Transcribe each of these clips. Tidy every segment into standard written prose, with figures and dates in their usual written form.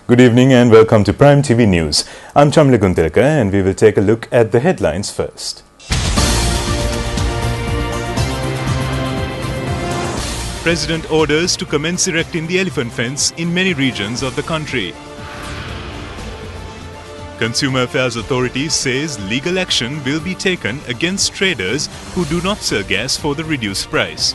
Good evening and welcome to Prime TV News. I'm Chamla Guntilka and we will take a look at the headlines first. President orders to commence erecting the elephant fence in many regions of the country. Consumer Affairs Authority says legal action will be taken against traders who do not sell gas for the reduced price.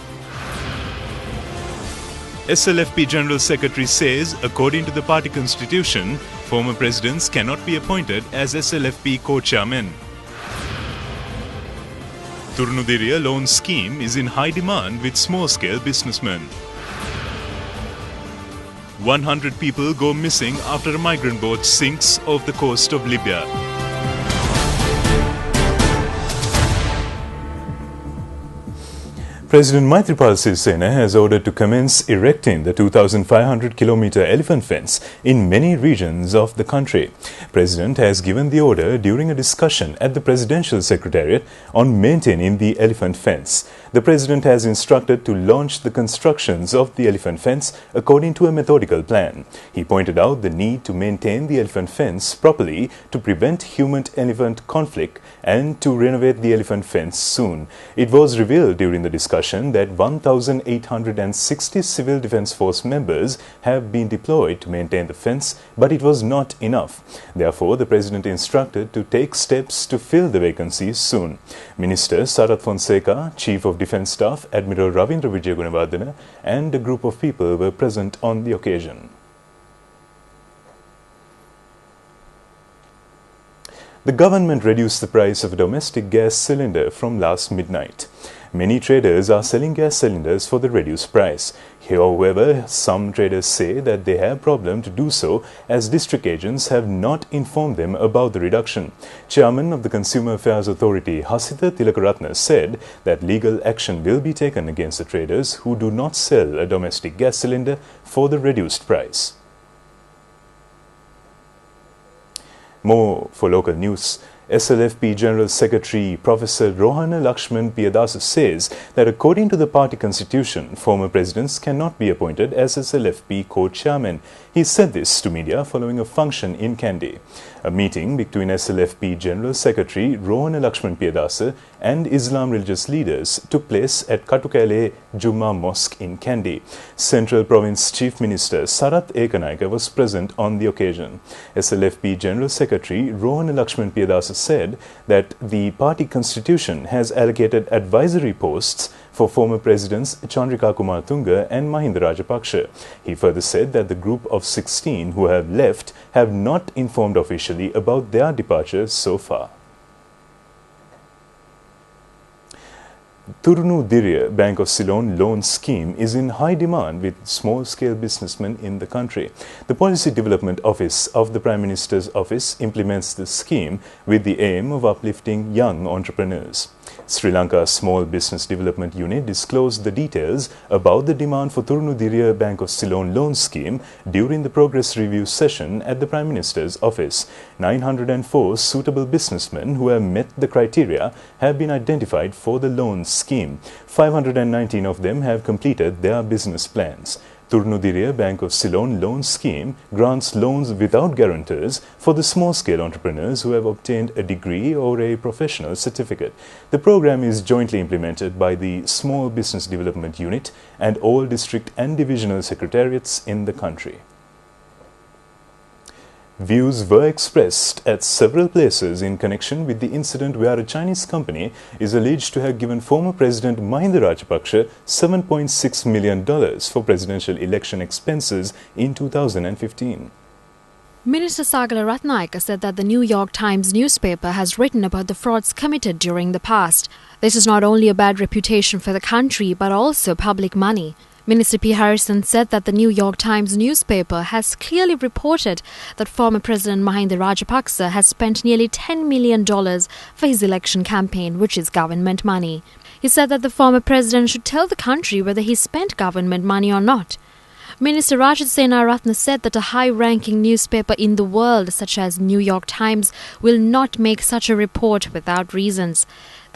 SLFP General Secretary says, according to the party constitution, former presidents cannot be appointed as SLFP co-chairmen. Turunudiriya loan scheme is in high demand with small-scale businessmen. 100 people go missing after a migrant boat sinks off the coast of Libya. President Maithripala has ordered to commence erecting the 2,500-kilometer elephant fence in many regions of the country. President has given the order during a discussion at the Presidential Secretariat on maintaining the elephant fence. The President has instructed to launch the constructions of the elephant fence according to a methodical plan. He pointed out the need to maintain the elephant fence properly to prevent human-elephant conflict and to renovate the elephant fence soon. It was revealed during the discussion that 1,860 Civil Defence Force members have been deployed to maintain the fence, but it was not enough. Therefore, the President instructed to take steps to fill the vacancies soon. Minister Sarath Fonseca, Chief of Defence Staff Admiral Ravindra Wijegunawardena and a group of people were present on the occasion. The government reduced the price of a domestic gas cylinder from last midnight. Many traders are selling gas cylinders for the reduced price. However, some traders say that they have problem to do so as district agents have not informed them about the reduction. Chairman of the Consumer Affairs Authority, Hasitha Tilakaratne, said that legal action will be taken against the traders who do not sell a domestic gas cylinder for the reduced price. More for local news. SLFP General Secretary Professor Rohana Lakshman Piyadasa says that according to the party constitution, former presidents cannot be appointed as SLFP co-chairman. He said this to media following a function in Kandy. A meeting between SLFP General Secretary Rohana Lakshman Piyadasa and Islam religious leaders took place at Katukale Juma Mosque in Kandy. Central Province Chief Minister Sarath Ekanayake was present on the occasion. SLFP General Secretary Rohana Lakshman Piyadasa said that the party constitution has allocated advisory posts for former presidents Chandrika Kumartunga and Mahinda Rajapaksa. He further said that the group of 16 who have left have not informed officially about their departures so far. Turunudiriya Bank of Ceylon loan scheme is in high demand with small-scale businessmen in the country. The Policy Development Office of the Prime Minister's Office implements the scheme with the aim of uplifting young entrepreneurs. Sri Lanka's Small Business Development Unit disclosed the details about the demand for Turunudiriya Bank of Ceylon loan scheme during the progress review session at the Prime Minister's Office. 904 suitable businessmen who have met the criteria have been identified for the loan scheme. 519 of them have completed their business plans. Turunudiriya Bank of Ceylon loan scheme grants loans without guarantors for the small-scale entrepreneurs who have obtained a degree or a professional certificate. The program is jointly implemented by the Small Business Development Unit and all district and divisional secretariats in the country. Views were expressed at several places in connection with the incident where a Chinese company is alleged to have given former President Mahinda Rajapaksa $7.6 million for presidential election expenses in 2015. Minister Sagala Ratnayaka said that the New York Times newspaper has written about the frauds committed during the past. This is not only a bad reputation for the country but also public money. Minister P. Harrison said that the New York Times newspaper has clearly reported that former President Mahinda Rajapaksa has spent nearly $10 million for his election campaign, which is government money. He said that the former president should tell the country whether he spent government money or not. Minister Rajat Senaratne said that a high-ranking newspaper in the world, such as New York Times, will not make such a report without reasons.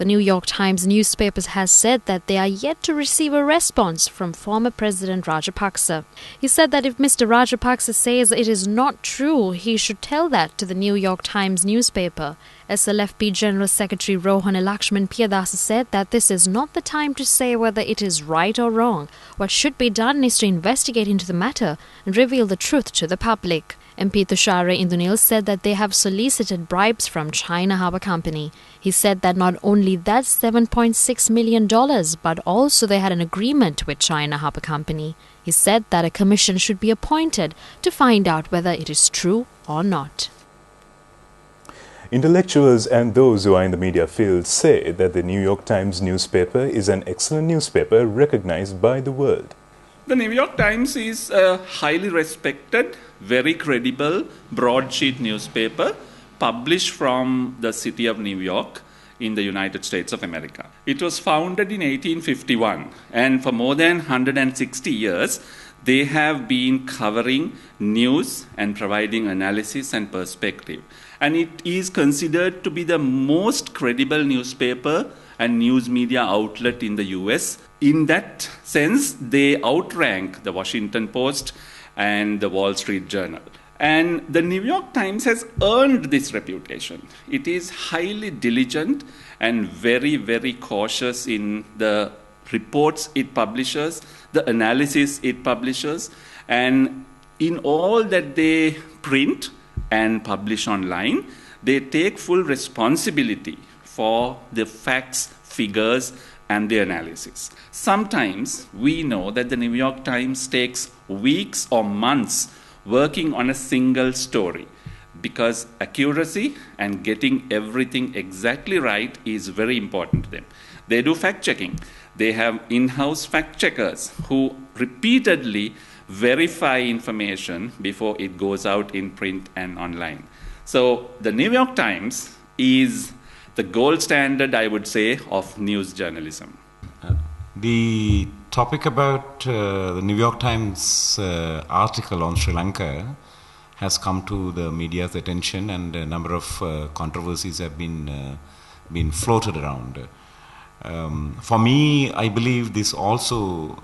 The New York Times newspaper has said that they are yet to receive a response from former President Rajapaksa. He said that if Mr. Rajapaksa says it is not true, he should tell that to the New York Times newspaper. SLFP General Secretary Rohan Lakshman Piyadasa said that this is not the time to say whether it is right or wrong. What should be done is to investigate into the matter and reveal the truth to the public. MP Tushare Indunil said that they have solicited bribes from China Harbour Company. He said that not only that $7.6 million, but also they had an agreement with China Harbour Company. He said that a commission should be appointed to find out whether it is true or not. Intellectuals and those who are in the media field say that the New York Times newspaper is an excellent newspaper recognized by the world. The New York Times is a highly respected, very credible broadsheet newspaper published from the city of New York in the United States of America. It was founded in 1851, and for more than 160 years, they have been covering news and providing analysis and perspective. And it is considered to be the most credible newspaper and news media outlet in the US. In that sense, they outrank the Washington Post and the Wall Street Journal. And the New York Times has earned this reputation. It is highly diligent and very, very cautious in the reports it publishes, the analysis it publishes, and in all that they print and publish online, they take full responsibility for the facts, figures, and the analysis. Sometimes we know that the New York Times takes weeks or months working on a single story because accuracy and getting everything exactly right is very important to them. They do fact-checking. They have in-house fact-checkers who repeatedly verify information before it goes out in print and online. So the New York Times is the gold standard, I would say, of news journalism. The topic about the New York Times article on Sri Lanka has come to the media's attention, and a number of controversies have been floated around. For me, I believe this also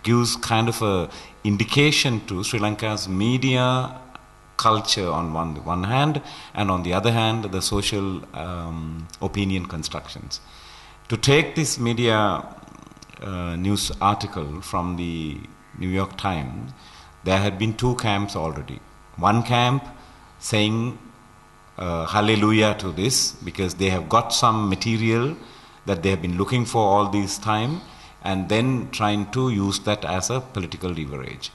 gives kind of a indication to Sri Lanka's media culture on one hand, and on the other hand, the social opinion constructions. To take this media news article from the New York Times, there had been two camps already. One camp saying hallelujah to this because they have got some material that they have been looking for all this time, and then trying to use that as a political leverage.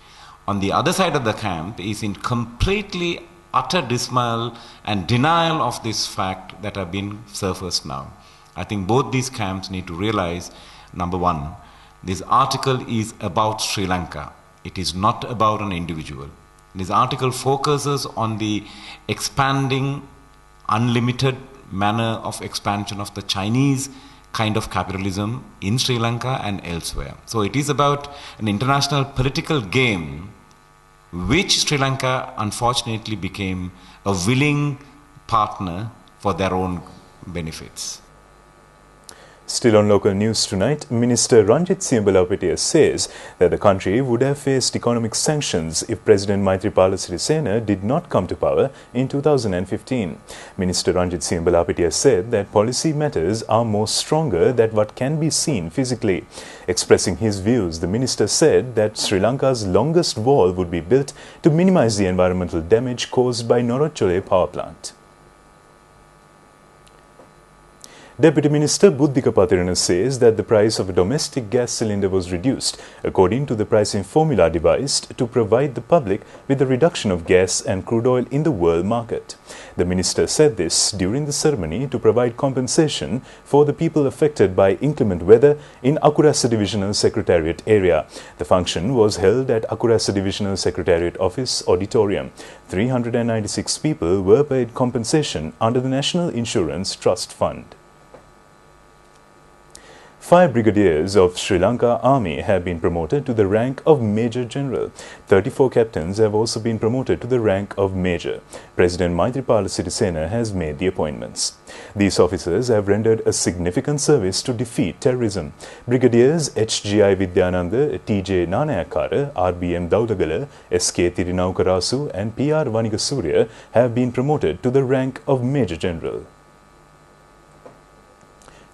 On the other side of the camp is in completely utter dismal and denial of this fact that have been surfaced now. I think both these camps need to realize, number one, this article is about Sri Lanka. It is not about an individual. This article focuses on the expanding, unlimited manner of expansion of the Chinese kind of capitalism in Sri Lanka and elsewhere. So it is about an international political game which Sri Lanka unfortunately became a willing partner for their own benefits. Still on local news tonight, Minister Ranjit Siyambalaupitiya says that the country would have faced economic sanctions if President Maithripala Sirisena did not come to power in 2015. Minister Ranjit Siyambalaupitiya said that policy matters are more stronger than what can be seen physically. Expressing his views, the minister said that Sri Lanka's longest wall would be built to minimize the environmental damage caused by Norotchole power plant. Deputy Minister Buddhika Pathirana says that the price of a domestic gas cylinder was reduced according to the pricing formula devised to provide the public with a reduction of gas and crude oil in the world market. The minister said this during the ceremony to provide compensation for the people affected by inclement weather in Akurasa Divisional Secretariat area. The function was held at Akurasa Divisional Secretariat Office Auditorium. 396 people were paid compensation under the National Insurance Trust Fund. 5 brigadiers of Sri Lanka Army have been promoted to the rank of Major General. 34 captains have also been promoted to the rank of Major. President Maithripala Sirisena has made the appointments. These officers have rendered a significant service to defeat terrorism. Brigadiers HGI Vidyananda, TJ Nanayakara, RBM Daudagala, SK Tirinaukarasu and PR Vanigasurya have been promoted to the rank of Major General.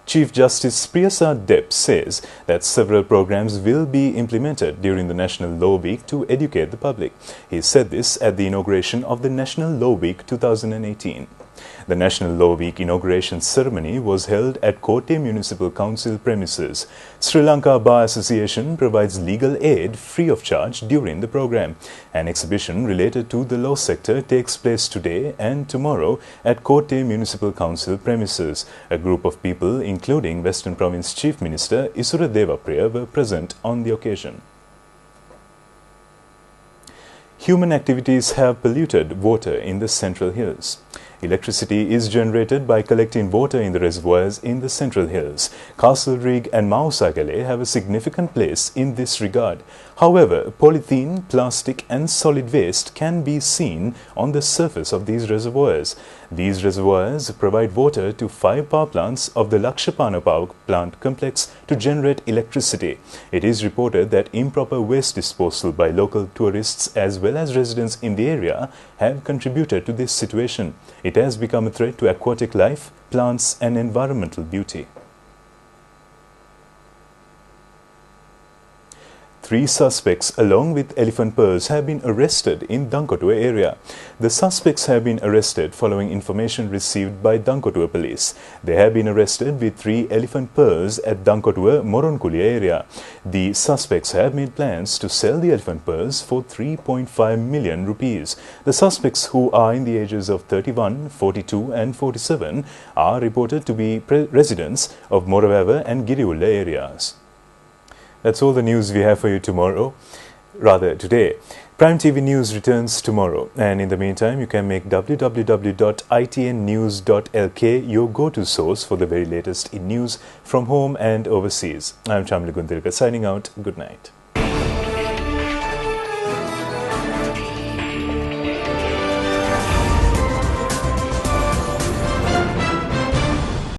Chief Justice Priyasad Depp says that several programs will be implemented during the National Law Week to educate the public. He said this at the inauguration of the National Law Week 2018. The National Law Week inauguration ceremony was held at Kotte Municipal Council premises. Sri Lanka Bar Association provides legal aid free of charge during the program. An exhibition related to the law sector takes place today and tomorrow at Kotte Municipal Council premises. A group of people, including Western Province Chief Minister Isura Devapriya, were present on the occasion. Human activities have polluted water in the Central Hills. Electricity is generated by collecting water in the reservoirs in the Central Hills. Castle Rig and Mausagale have a significant place in this regard. However, polythene, plastic and solid waste can be seen on the surface of these reservoirs. These reservoirs provide water to 5 power plants of the Lakshapana Power Plant Complex to generate electricity. It is reported that improper waste disposal by local tourists as well as residents in the area have contributed to this situation. It has become a threat to aquatic life, plants and environmental beauty. 3 suspects along with elephant purrs have been arrested in Dankotua area. The suspects have been arrested following information received by Dankotua police. They have been arrested with 3 elephant purrs at Dankotua Moronkulia area. The suspects have made plans to sell the elephant purrs for 3.5 million rupees. The suspects, who are in the ages of 31, 42 and 47, are reported to be residents of Moravava and Giriulla areas. That's all the news we have for you today. Prime TV News returns tomorrow, and in the meantime you can make www.itnnews.lk your go-to source for the very latest in news from home and overseas. I'm Chamila Gundirka signing out. Good night.